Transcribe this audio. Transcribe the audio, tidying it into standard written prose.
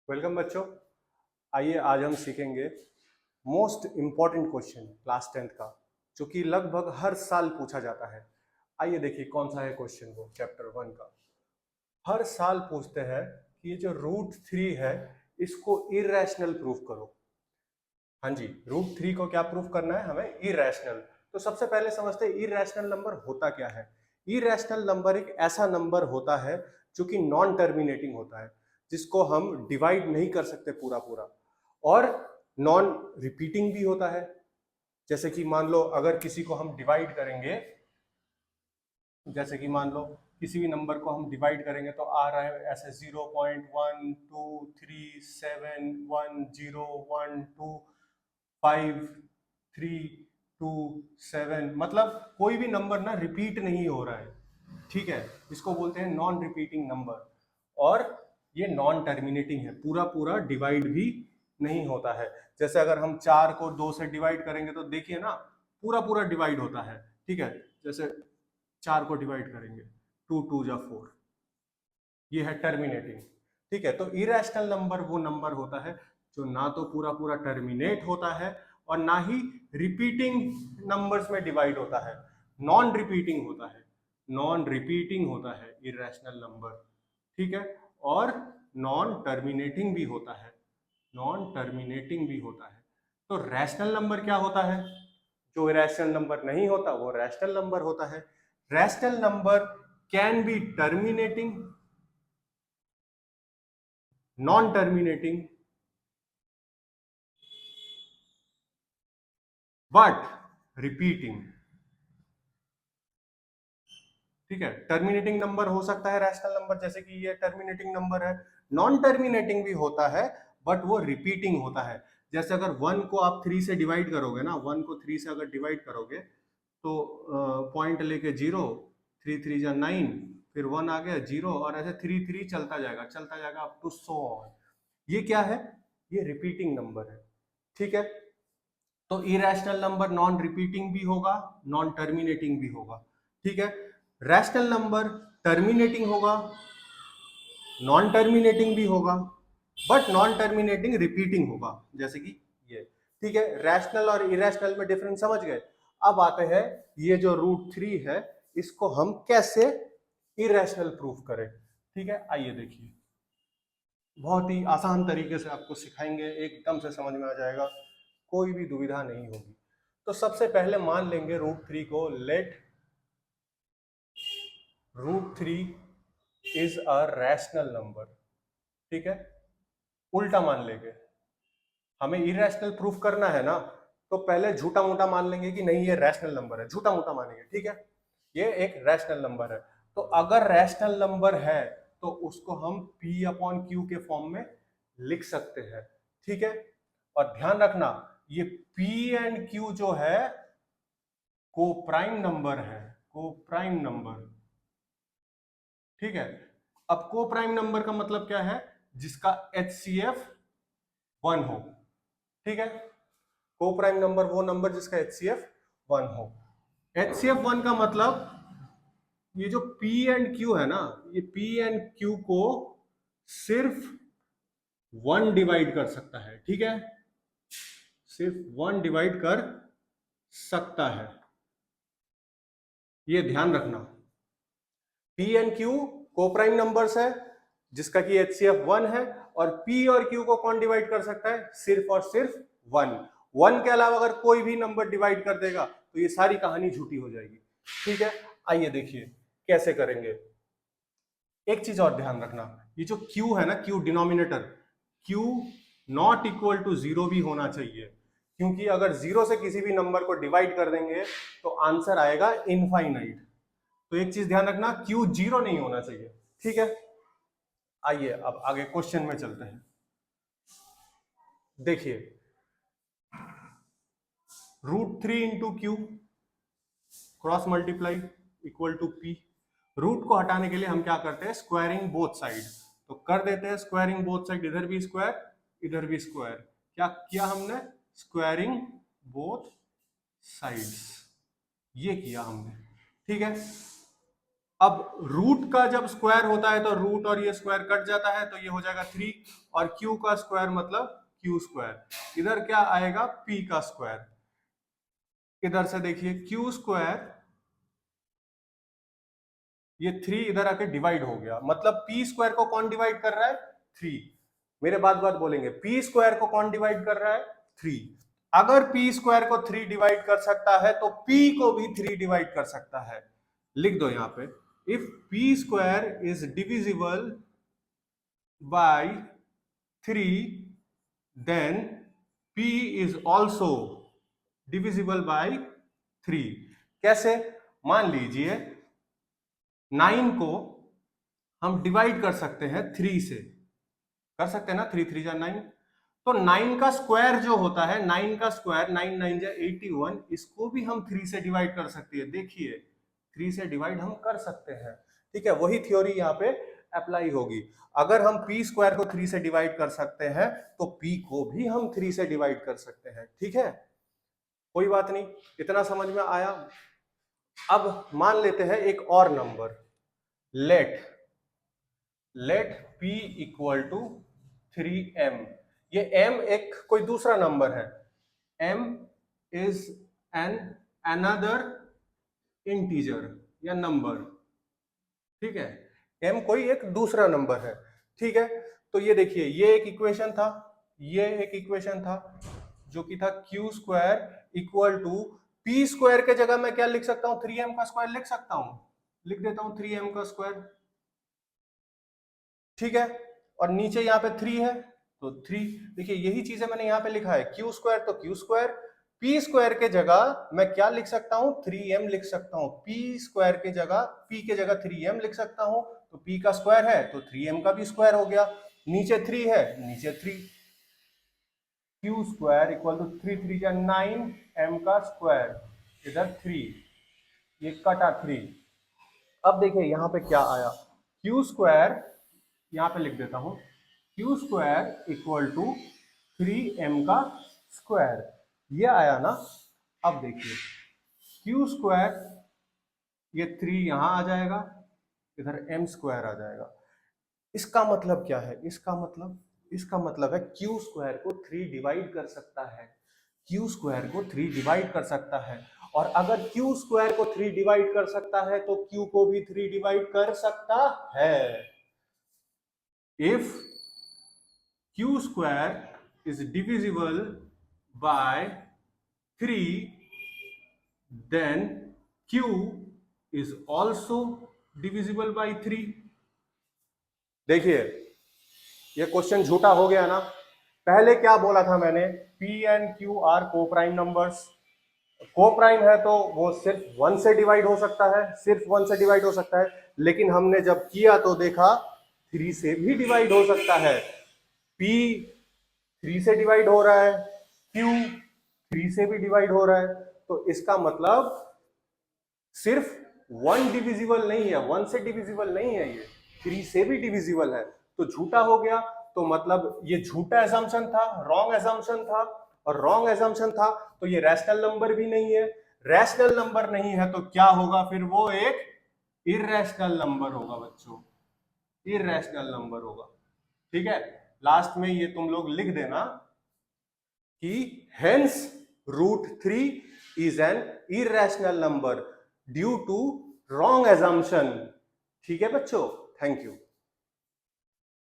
Welcome बच्चों। आइए आज हम सीखेंगे most important question class 10th का, जो कि लगभग हर साल पूछा जाता है। आइए देखिए कौन सा है क्वेश्चन। वो चैप्टर 1 का हर साल पूछते हैं कि ये जो रूट 3 है इसको इरेशनल प्रूफ करो। हाँ जी, रूट 3 को क्या प्रूफ करना है हमें? इरेशनल। तो सबसे पहले समझते हैं इरेशनल नंबर होता क्या है। इरेशनल नंबर एक ऐसा नंबर होता है जो कि नॉन टर्मिनेटिंग होता है, जिसको हम डिवाइड नहीं कर सकते पूरा पूरा, और नॉन रिपीटिंग भी होता है। जैसे कि मान लो अगर किसी को हम डिवाइड करेंगे, जैसे कि मान लो किसी भी नंबर को हम डिवाइड करेंगे तो आ रहा है ऐसे 0.12371025327, मतलब कोई भी नंबर ना रिपीट नहीं हो रहा है। ठीक है, इसको बोलते हैं नॉन रिपीटिंग नंबर। और ये नॉन टर्मिनेटिंग है, पूरा पूरा डिवाइड भी नहीं होता है। जैसे अगर हम 4 को 2 से डिवाइड करेंगे तो देखिए ना, पूरा पूरा डिवाइड होता है। ठीक है, जैसे 4 को डिवाइड करेंगे, 2 2 जा 4, ये है टर्मिनेटिंग। ठीक है, तो इरेशनल नंबर वो नंबर होता है जो ना तो पूरा पूरा टर्मिनेट होता है और ना ही रिपीटिंग नंबर्स में डिवाइड होता है। नॉन रिपीटिंग होता है, नॉन रिपीटिंग होता है इरेशनल नंबर। ठीक है, और नॉन टर्मिनेटिंग भी होता है, नॉन टर्मिनेटिंग भी होता है। तो रैशनल नंबर क्या होता है? जो रैशनल नंबर नहीं होता वो रैशनल नंबर होता है। Rational number can be terminating, non terminating, but repeating. ठीक है, टर्मिनेटिंग नंबर हो सकता है रैशनल नंबर, जैसे कि ये टर्मिनेटिंग नंबर है। नॉन टर्मिनेटिंग भी होता है बट वो रिपीटिंग होता है। जैसे अगर 1 को आप 3 से डिवाइड करोगे ना, 1 को 3 से अगर डिवाइड करोगे तो पॉइंट लेके 0, 3 3 जा 9, फिर 1 आ गया 0, और ऐसे 3 3 चलता जाएगा अप टू सो ऑन। ये क्या है? ये रिपीटिंग नंबर है। ठीक है, तो इरेशनल नंबर नॉन रिपीटिंग भी होगा, नॉन टर्मिनेटिंग भी होगा। ठीक है, रैशनल नंबर टर्मिनेटिंग होगा, नॉन टर्मिनेटिंग भी होगा, बट नॉन टर्मिनेटिंग रिपीटिंग होगा, जैसे कि ये। ठीक है, रैशनल और इरेशनल में डिफरेंस समझ गए। अब आते हैं ये जो रूट 3 है इसको हम कैसे इरेशनल प्रूफ करें। ठीक है, आइए देखिए, बहुत ही आसान तरीके से आपको सिखाएंगे, एकदम से समझ में आ जाएगा, कोई भी दुविधा नहीं होगी। तो सबसे पहले मान लेंगे रूट 3 को, let root 3 is a rational number. ठीक है, उल्टा मान लेंगे, हमें इरेशनल प्रूफ करना है ना, तो पहले झूठा मोटा मान लेंगे कि नहीं ये रैशनल नंबर है, झूठा मोटा मानेंगे। ठीक है, ये एक रैशनल नंबर है। तो अगर रैशनल नंबर है तो उसको हम P अपॉन Q के फॉर्म में लिख सकते हैं। ठीक है, और ध्यान रखना ये P एंड Q जो है को प्राइम नंबर है, को प्राइम नंबर। ठीक है, अब को प्राइम नंबर का मतलब क्या है? जिसका HCF 1 हो। ठीक है, को प्राइम नंबर वो नंबर जिसका HCF 1 हो। HCF 1 का मतलब ये जो P एंड Q है ना, ये P एंड Q को सिर्फ 1 डिवाइड कर सकता है। ठीक है, सिर्फ 1 डिवाइड कर सकता है, ये ध्यान रखना। P एंड Q को प्राइम नंबर्स है जिसका कि HCF 1 है, और P और Q को कौन डिवाइड कर सकता है? सिर्फ और सिर्फ 1। 1 के अलावा अगर कोई भी नंबर डिवाइड कर देगा तो ये सारी कहानी झूठी हो जाएगी। ठीक है, आइए देखिए कैसे करेंगे। एक चीज और ध्यान रखना, ये जो Q है ना, Q denominator, Q not equal to 0 भी होना चाहिए, क्योंकि अगर 0 से किसी भी नंबर को डिवाइड कर देंगे तो आंसर आएगा इनफाइनाइट। तो एक चीज ध्यान रखना, Q 0 नहीं होना चाहिए। ठीक है, आइए अब आगे क्वेश्चन में चलते हैं। देखिए, root 3 into Q cross multiply equal to P। Root को हटाने के लिए हम क्या करते हैं? Squaring both side. तो कर देते हैं स्क्वायरिंग बोथ साइड, इधर भी स्क्वायर इधर भी स्क्वायर। क्या किया हमने? स्क्वायरिंग बोथ साइड्स, ये किया हमने। ठीक है, अब रूट का जब स्क्वायर होता है तो रूट और ये स्क्वायर कट जाता है, तो ये हो जाएगा 3, और क्यू का स्क्वायर मतलब क्यू स्क्वायर। इधर क्या आएगा, पी का स्क्वायर। इधर से देखिए क्यू स्क्वायर, ये 3 इधर आके डिवाइड हो गया, मतलब पी स्क्वायर को कौन डिवाइड कर रहा है, 3। मेरे बात बात बोलेंगे, पी स्क्वायर को कौन डिवाइड कर रहा है, 3। अगर पी स्क्वायर को 3 डिवाइड कर सकता है तो पी को भी 3 डिवाइड कर सकता है। लिख दो यहां पे, if P square is divisible by 3 then P is also divisible by 3। कैसे, मान लीजिए 9 को हम डिवाइड कर सकते हैं 3 से, कर सकते हैं ना, 3 3 जा 9, तो 9 का स्क्वायर जो होता है, 9 का स्क्वायर 9 9 जा 81, इसको भी हम 3 से डिवाइड कर सकते हैं। देखिए 3 से डिवाइड हम कर सकते हैं, ठीक है। वही थ्योरी यहाँ पे अप्लाई होगी। अगर हम पी स्क्वायर को 3 से डिवाइड कर सकते हैं तो पी को भी हम 3 से डिवाइड कर सकते हैं, ठीक है। कोई बात नहीं, इतना समझ में आया। अब मान लेते हैं एक और number, let p equal to 3m। ये m एक कोई दूसरा नंबर है, m is an another integer या नंबर, ठीक है। m कोई एक दूसरा नंबर है, ठीक है। तो ये देखिए, ये एक इक्वेशन था, ये एक इक्वेशन था जो कि था Q square equal to P square के जगह मैं क्या लिख सकता हूं, 3m का स्क्वायर लिख सकता हूं, लिख देता हूं 3m का स्क्वायर, ठीक है। और नीचे यहाँ पे 3 है तो 3, देखिए यही चीजें मैंने यहाँ पे लिखा है, क्यू स्क्वायर तो क्यू स्क्वायर, पी स्क्वायर के जगह मैं क्या लिख सकता हूँ, 3m लिख सकता हूँ। पी स्क्वायर के जगह, पी के जगह 3m लिख सकता हूँ, तो पी का स्क्वायर है तो 3m का भी स्क्वायर हो गया। नीचे 3 है, नीचे 3, क्यू स्क्वायर इक्वल टू 3 3 जा 9, m का स्क्वायर, इधर 3, ये कटा 3। अब देखिए यहाँ पे क्या आया, क्यू स्क्वायर, यहां पे लिख देता हूं, Q square equal to 3m का स्क्वायर, ये आया ना। अब देखिए क्यू स्क्वायर, ये 3 यहां आ जाएगा, इधर m स्क्वायर आ जाएगा। इसका मतलब क्या है, इसका मतलब है क्यू स्क्वायर को 3 डिवाइड कर सकता है, क्यू स्क्वायर को 3 डिवाइड कर सकता है। और अगर क्यू स्क्वायर को 3 डिवाइड कर सकता है तो क्यू को भी 3 डिवाइड कर सकता है। If q square is divisible by 3, then q is also divisible by 3। देखिए ये क्वेश्चन झूठा हो गया ना। पहले क्या बोला था मैंने, p एंड q आर को प्राइम नंबर्स, को प्राइम है तो वो सिर्फ 1 से डिवाइड हो सकता है, सिर्फ 1 से डिवाइड हो सकता है। लेकिन हमने जब किया तो देखा 3 से भी डिवाइड हो सकता है, p 3 से डिवाइड हो रहा है, q 3 से भी डिवाइड हो रहा है, तो इसका मतलब सिर्फ 1 डिविजिबल नहीं है, 1 से डिविजिबल नहीं है, ये 3 से भी डिविजिबल है, तो झूठा हो गया। तो मतलब ये झूठा एजम्पशन था, रॉन्ग एजम्पशन था, और रॉन्ग एजम्पशन था तो ये रैशनल नंबर भी नहीं है। रैशनल नंबर नहीं है तो क्या होगा, फिर वो एक इररेशनल नंबर होगा बच्चों, इररेशनल नंबर होगा, ठीक है। लास्ट में ये तुम लोग लिख देना कि hence √3 is an irrational number due to wrong assumption, ठीक है बच्चों, थैंक यू।